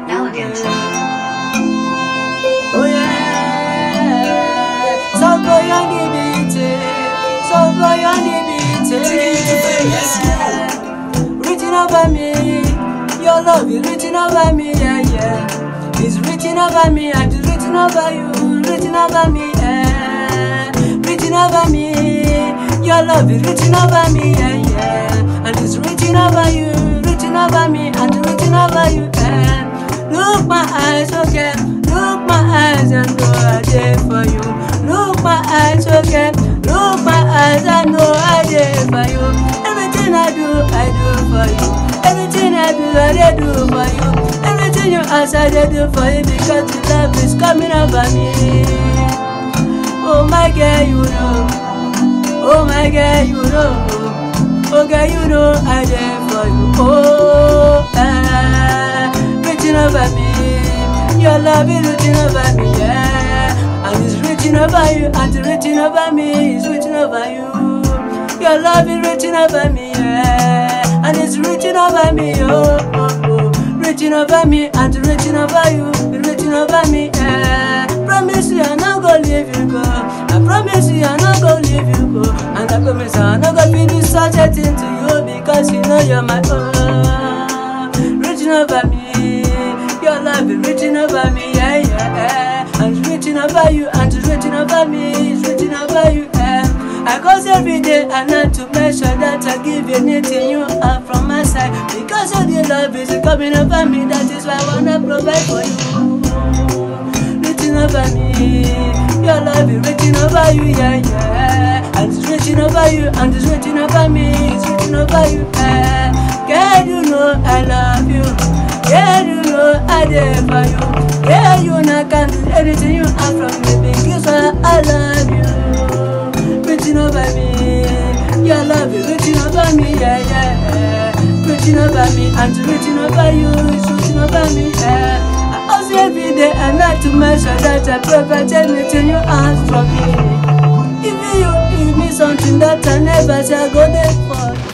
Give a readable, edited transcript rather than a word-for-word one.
Elegant. Oh yeah, so go on the beat, so go on the beat. Written over me, your love is written over me, yeah, yeah. It's written over me, and it's written over you, written over me, yeah. Written over me, your love is written over me, yeah, yeah. And it's written over you, written over me, and it's written over you, yeah. Look my eyes, okay. Look my eyes and know I did for you. Look my eyes, okay. Look my eyes and know I did for you. Everything I do for you. Everything I do for you. Everything you ask, I do for you because the love is coming over me. Oh my girl, you know. Oh my girl, you know. Oh girl, you know I did for you. Oh, written over me. Your love is written over me, yeah. And it's written over you, and it's written over me, it's written over you. Your love is written over me, yeah. And it's written over me, oh, oh, oh. Written over me, and it's written over you, it's written over me, yeah. Promise you I'm not gonna leave you go. I promise you I'm not gonna leave you go. And I promise I'm not gonna feel such a thing to you because you know you're my own. Written over me. Your love is written over me, yeah, yeah. And it's written over you, and it's written over me, it's written over you, yeah. I cause every day and night to make sure that I give you anything you have from my side. Because of the love is coming over me, that is why I wanna provide for you. Written over me, your love is written over you, yeah, yeah. And it's written over you, and it's written over me, it's written over you, yeah. Girl, you know I love you. Yeah, you know I did for you. Yeah, you know I can do anything you have from me because I love you. Written over me, your love is written over me, yeah, yeah. Written over me, and it's written over you, it's written over me, yeah. I ask every day and night to make sure that I provide anything you ask from me. If you give me something that I never shall go there for.